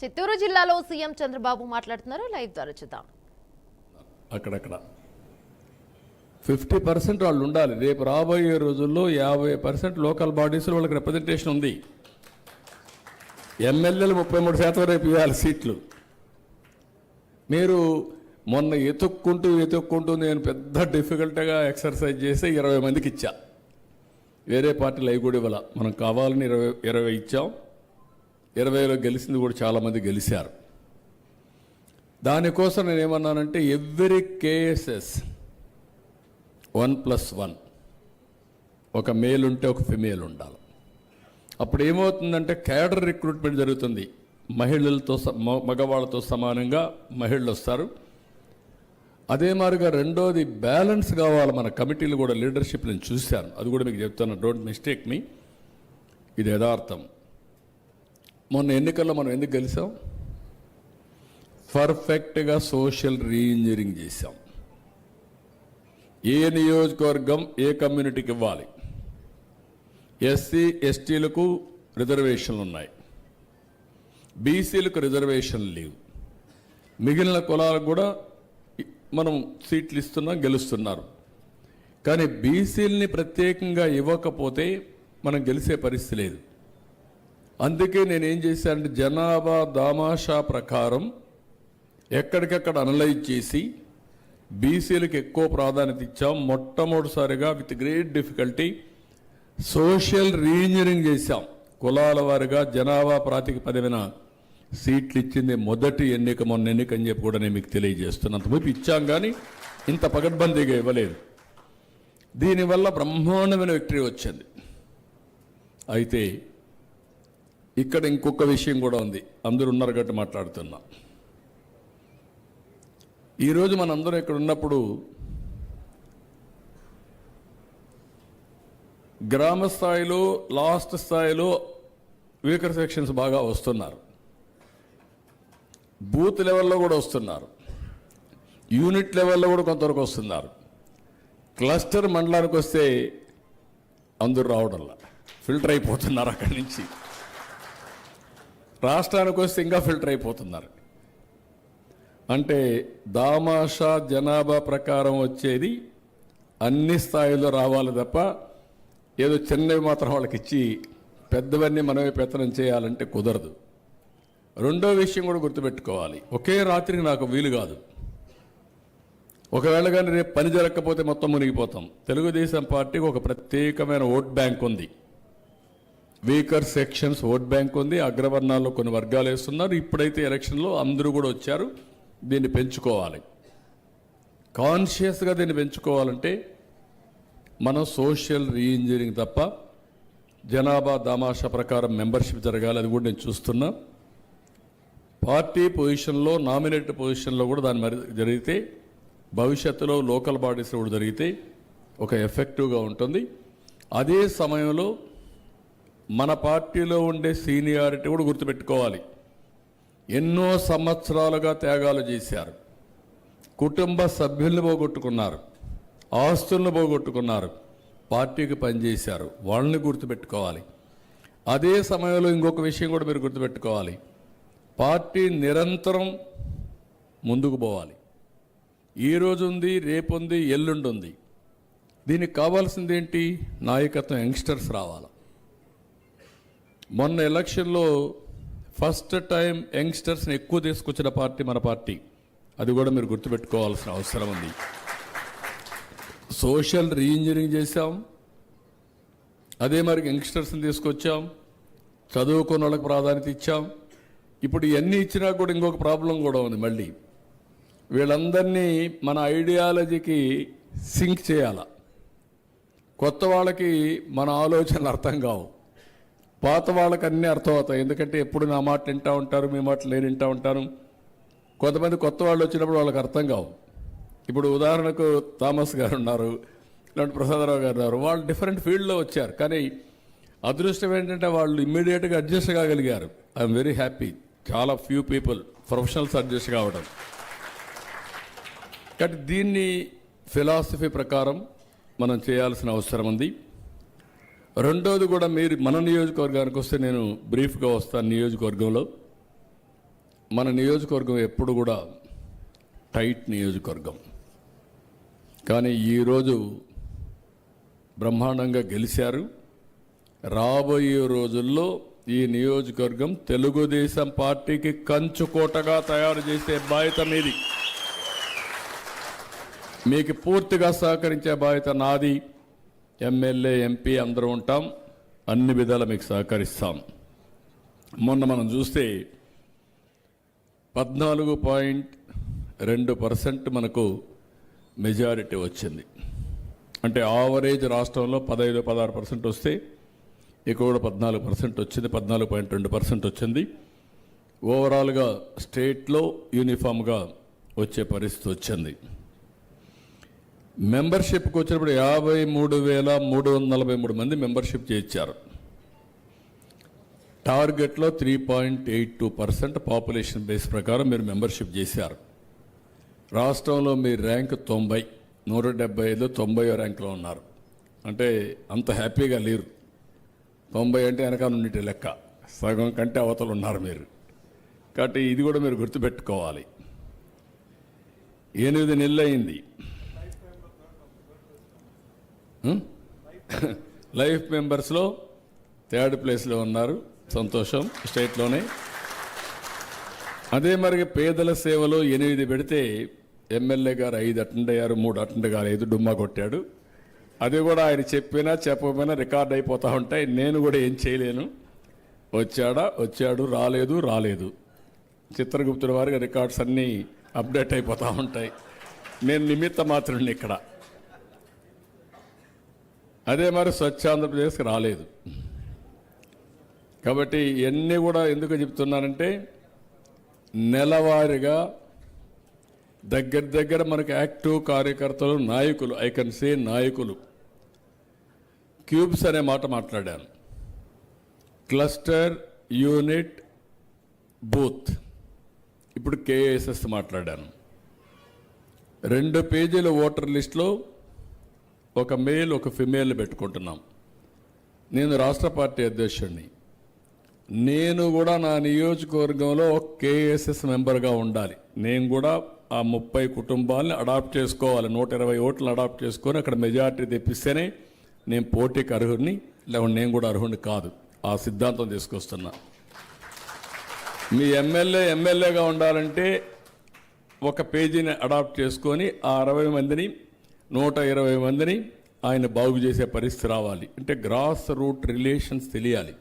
చిత్తూరు జిల్లాలో సీఎం చంద్రబాబు మాట్లాడుతున్నారు. లైవ్ ద్వారా చూద్దాం. అక్కడక్కడ 50% వాళ్ళు ఉండాలి. రేపు రాబోయే రోజుల్లో 50% లోకల్ బాడీస్లో వాళ్ళకి రిప్రజెంటేషన్ ఉంది. ఎమ్మెల్యేలు 33% రేపు ఇవ్వాలి సీట్లు. మీరు మొన్న ఎతుక్కుంటూ నేను పెద్ద డిఫికల్ట్గా ఎక్సర్సైజ్ చేసి 20 మందికి ఇచ్చా. వేరే పార్టీలు అవి కూడా ఇవ్వాల. మనం కావాలని 20 ఇచ్చాం. 20లో గెలిచింది కూడా చాలామంది గెలిచారు. దానికోసం నేనేమన్నానంటే ఎవ్రీ కేఎస్ఎస్ 1+1 ఒక మేల్ ఉంటే ఒక ఫిమేల్ ఉండాలి. అప్పుడు ఏమవుతుందంటే క్యాడర్ రిక్రూట్మెంట్ జరుగుతుంది. మహిళలతో మగవాళ్ళతో సమానంగా మహిళలు వస్తారు. అదే మాదిరిగా రెండోది బ్యాలెన్స్ కావాలి. మన కమిటీలు కూడా లీడర్షిప్ నేను చూశాను. అది కూడా మీకు చెప్తాను, డోంట్ మిస్టేక్ మీ. ఇది యథార్థం. మొన్న ఎన్నికల్లో మనం ఎందుకు గెలిచాం? పర్ఫెక్ట్గా సోషల్ రీఇంజనీరింగ్ చేశాం. ఏ నియోజకవర్గం ఏ కమ్యూనిటీకి ఇవ్వాలి. ఎస్సీ ఎస్టీలకు రిజర్వేషన్లు ఉన్నాయి, బీసీలకు రిజర్వేషన్లు లేవు. మిగిలిన కులాలకు కూడా మనం సీట్లు ఇస్తున్నాం, గెలుస్తున్నారు. కానీ బీసీలని ప్రత్యేకంగా ఇవ్వకపోతే మనం గెలిచే పరిస్థితి లేదు. అందుకే నేనేం చేశానంటే జనాభా దామాషా ప్రకారం ఎక్కడికక్కడ అనలైజ్ చేసి బీసీలకు ఎక్కువ ప్రాధాన్యత ఇచ్చాం. మొట్టమొదటిసారిగా with great difficulty social re-engineering చేశాం. కులాల వారిగా జనాభా ప్రాతిపదికన సీట్లు ఇచ్చింది మొదటి ఎన్నిక, మొన్న ఎన్నిక అని చెప్పి కూడా నేను మీకు తెలియజేస్తున్నాను. అంతవైపు ఇచ్చాం కానీ ఇంత పకడ్బందీగా ఇవ్వలేదు. దీనివల్ల బ్రహ్మాండమైన విక్టరీ వచ్చింది. అయితే ఇక్కడ ఇంకొక విషయం కూడా ఉంది. అందరూ ఉన్నారు గట్టి మాట్లాడుతున్నా. ఈరోజు మనందరం ఇక్కడ ఉన్నప్పుడు గ్రామ స్థాయిలో లాస్ట్ స్థాయిలో వీకర్ సెక్షన్స్ బాగా వస్తున్నారు. బూత్ లెవెల్లో కూడా వస్తున్నారు. యూనిట్ లెవెల్లో కూడా కొంతవరకు వస్తున్నారు. క్లస్టర్ మండలానికి వస్తే అందరూ రావడంలా ఫిల్టర్ అయిపోతున్నారు. అక్కడి నుంచి రాష్ట్రానికి వస్తే ఇంకా ఫిల్టర్ అయిపోతున్నారు. అంటే దామాషా జనాభా ప్రకారం వచ్చేది అన్ని స్థాయిలో రావాలి తప్ప ఏదో చిన్నవి మాత్రం వాళ్ళకి ఇచ్చి పెద్దవన్నీ మనమే పెత్తనం చేయాలంటే కుదరదు. రెండో విషయం కూడా గుర్తుపెట్టుకోవాలి, ఒకే రాత్రికి నాకు వీలు కాదు. ఒకవేళ కానీ రేపు పని జరగకపోతే మొత్తం మునిగిపోతాం. తెలుగుదేశం పార్టీకి ఒక ప్రత్యేకమైన ఓట్ బ్యాంక్ ఉంది. వీకర్ సెక్షన్స్ ఓట్ బ్యాంక్ ఉంది. అగ్రవర్ణాల్లో కొన్ని వర్గాలు వేస్తున్నారు. ఇప్పుడైతే ఎలక్షన్లో అందరూ కూడా వచ్చారు. దీన్ని పెంచుకోవాలి. కాన్షియస్గా దీన్ని పెంచుకోవాలంటే మనం సోషల్ రీఇంజనీరింగ్ తప్ప జనాభా దామాషా ప్రకారం మెంబర్షిప్ జరగాలి. అది కూడా నేను చూస్తున్నా. పార్టీ పొజిషన్లో నామినేట్ పొజిషన్లో కూడా దాని మరి జరిగితే భవిష్యత్తులో లోకల్ బాడీస్లో కూడా జరిగితే ఒక ఎఫెక్టివ్గా ఉంటుంది. అదే సమయంలో మన పార్టీలో ఉండే సీనియారిటీ కూడా గుర్తుపెట్టుకోవాలి. ఎన్నో సంవత్సరాలుగా త్యాగాలు చేశారు. కుటుంబ సభ్యులను పోగొట్టుకున్నారు, ఆస్తులను పోగొట్టుకున్నారు, పార్టీకి పనిచేశారు. వాళ్ళని గుర్తుపెట్టుకోవాలి. అదే సమయంలో ఇంకొక విషయం కూడా మీరు గుర్తుపెట్టుకోవాలి, పార్టీ నిరంతరం ముందుకు పోవాలి. ఈరోజు ఉంది, రేపు ఉంది, ఎల్లుండి ఉంది. దీనికి కావాల్సింది ఏంటి? నాయకత్వం. యంగ్స్టర్స్ రావాలి. మొన్న ఎలక్షన్లో ఫస్ట్ టైం యంగ్స్టర్స్ని ఎక్కువ తీసుకొచ్చిన పార్టీ మన పార్టీ. అది కూడా మీరు గుర్తుపెట్టుకోవాల్సిన అవసరం ఉంది. సోషల్ రీఇంజనీరింగ్ చేశాం. అదే మరి యంగ్స్టర్స్ని తీసుకొచ్చాం. చదువుకున్న వాళ్ళకి ప్రాధాన్యత ఇచ్చాం. ఇప్పుడు ఇవన్నీ ఇచ్చినా కూడా ఇంకొక ప్రాబ్లం కూడా ఉంది. మళ్ళీ వీళ్ళందరినీ మన ఐడియాలజీకి సింక్ చేయాల. కొత్త వాళ్ళకి మన ఆలోచనలు అర్థం కావు, పాత వాళ్ళకి అన్నీ అర్థం అవుతాయి. ఎందుకంటే ఎప్పుడు నా మాట వింటూ ఉంటారు, మీ మాటలు నేను వింటూ ఉంటాను. కొంతమంది కొత్త వాళ్ళు వచ్చినప్పుడు వాళ్ళకి అర్థం కావు. ఇప్పుడు ఉదాహరణకు థామస్ గారు ఉన్నారు, ఇలాంటి ప్రసాదరావు గారు ఉన్నారు. వాళ్ళు డిఫరెంట్ ఫీల్డ్లో వచ్చారు. కానీ అదృష్టం ఏంటంటే వాళ్ళు ఇమ్మీడియట్గా అడ్జస్ట్ కాగలిగారు. I'm very happy. చాలా ఫ్యూ పీపుల్ ప్రొఫెషనల్స్ అడ్జస్ట్ కావడం. కాబట్టి దీన్ని ఫిలాసఫీ ప్రకారం మనం చేయాల్సిన అవసరం ఉంది. రెండోది కూడా మీరు మన నియోజకవర్గానికి వస్తే నేను బ్రీఫ్గా వస్తాను. నియోజకవర్గంలో మన నియోజకవర్గం ఎప్పుడు కూడా టైట్ నియోజకవర్గం, కానీ ఈరోజు బ్రహ్మాండంగా గెలిచారు. రాబోయే రోజుల్లో ఈ నియోజకవర్గం తెలుగుదేశం పార్టీకి కంచుకోటగా తయారు చేసే బాధ్యత మీది. మీకు పూర్తిగా సహకరించే బాధ్యత నాది. ఎమ్మెల్యే, ఎంపీ అందరూ ఉంటాం, అన్ని విధాలా మీకు సహకరిస్తాం. మొన్న మనం చూస్తే 14.2% మనకు మెజారిటీ వచ్చింది. అంటే ఆవరేజ్ రాష్ట్రంలో 15-16% వస్తే ఇక్కడ కూడా 14% వచ్చింది, 14.2% వచ్చింది. ఓవరాల్గా స్టేట్లో యూనిఫామ్గా వచ్చే పరిస్థితి వచ్చింది. మెంబర్షిప్కి వచ్చినప్పుడు 53,343 మంది మెంబర్షిప్ చేయించారు. టార్గెట్లో 3.82% పాపులేషన్ బేస్ ప్రకారం మీరు మెంబర్షిప్ చేశారు. రాష్ట్రంలో మీ ర్యాంక్ 90, 175, 90 ర్యాంక్లో ఉన్నారు. అంటే అంత హ్యాపీగా లేరు. 90 అంటే వెనక నుండి లెక్క, సగం కంటే అవతలు ఉన్నారు మీరు. కాబట్టి ఇది కూడా మీరు గుర్తుపెట్టుకోవాలి. 8 నెలలు అయింది. లైఫ్ మెంబర్స్లో 3rd ప్లేస్లో ఉన్నారు, సంతోషం, స్టేట్లోనే. అదే మరి పేదల సేవలో 8 పెడితే ఎమ్మెల్యే గారు 5 అటెండ్ అయ్యారు, 3 అటెండ్ కాలేదు, డుమ్మా కొట్టాడు. అది కూడా ఆయన చెప్పినా చెప్పకపోయినా రికార్డ్ అయిపోతూ ఉంటాయి. నేను కూడా ఏం చేయలేను. వచ్చాడు, రాలేదు. చిత్రగుప్తుడి వారికి రికార్డ్స్ అన్నీ అప్డేట్ అయిపోతూ ఉంటాయి. నేను నిమిత్త మాత్రం ఇక్కడ. అదే మరి స్వచ్ఛ ఆంధ్రప్రదేశ్కి రాలేదు. కాబట్టి ఇవన్నీ కూడా ఎందుకు చెప్తున్నానంటే, నెలవారీగా దగ్గర మనకు యాక్టివ్ కార్యకర్తలు, నాయకులు, ఐ కెన్ సే నాయకులు, క్యూబ్స్ అనే మాట మాట్లాడాను. Cluster, unit, booth. ఇప్పుడు కేఎస్ఎస్ మాట్లాడాను. 2 పేజీల ఓటర్ లిస్టులో ఒక మేల్, ఒక ఫిమేల్ పెట్టుకుంటున్నాం. నేను రాష్ట్ర పార్టీ అధ్యక్షుడిని. నేను కూడా నా నియోజకవర్గంలో ఒక కేఎస్ఎస్ మెంబర్గా ఉండాలి. నేను కూడా ఆ 30 కుటుంబాలని అడాప్ట్ చేసుకోవాలి. 120 ఓట్లు అడాప్ట్ చేసుకొని అక్కడ మెజారిటీ తెప్పిస్తేనే నేను పోటీకి అర్హుడిని, లేకుంటే నేను కూడా అర్హుడిని కాదు. ఆ సిద్ధాంతం తీసుకొస్తున్నా. మీ ఎమ్మెల్యేగా ఉండాలంటే ఒక పేజీని అడాప్ట్ చేసుకొని ఆ 60 మందిని, 120 మందిని ఆయన బాగు చేసే పరిస్థితి రావాలి. అంటే గ్రాస్ రూట్ రిలేషన్స్ తెలియాలి.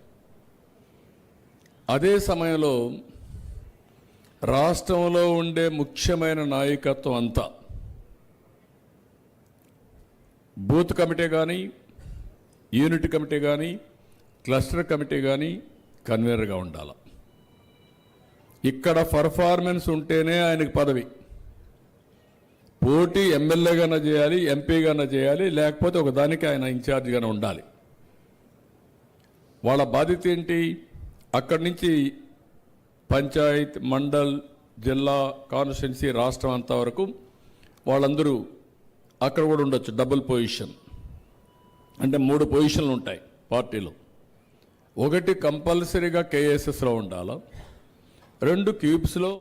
అదే సమయంలో రాష్ట్రంలో ఉండే ముఖ్యమైన నాయకత్వం అంతా బూత్ కమిటీ కానీ, యూనిట్ కమిటీ కానీ, క్లస్టర్ కమిటీ కానీ కన్వీనర్గా ఉండాలి. ఇక్కడ పర్ఫార్మెన్స్ ఉంటేనే ఆయనకు పదవి. పోటీ ఎమ్మెల్యేగానే చేయాలి, ఎంపీగానే చేయాలి, లేకపోతే ఒకదానికి ఆయన ఇన్ఛార్జిగానే ఉండాలి. వాళ్ళ బాధ్యత ఏంటి? అక్కడి నుంచి పంచాయత్, మండల్, జిల్లా, కాన్స్టిట్యున్సీ, రాష్ట్రం అంతా వరకు వాళ్ళందరూ అక్కడ కూడా ఉండొచ్చు. డబుల్ పొజిషన్ అంటే 3 పొజిషన్లు ఉంటాయి పార్టీలో. ఒకటి కంపల్సరీగా కేఎస్ఎస్లో ఉండాలి, 2 క్యూబ్స్లో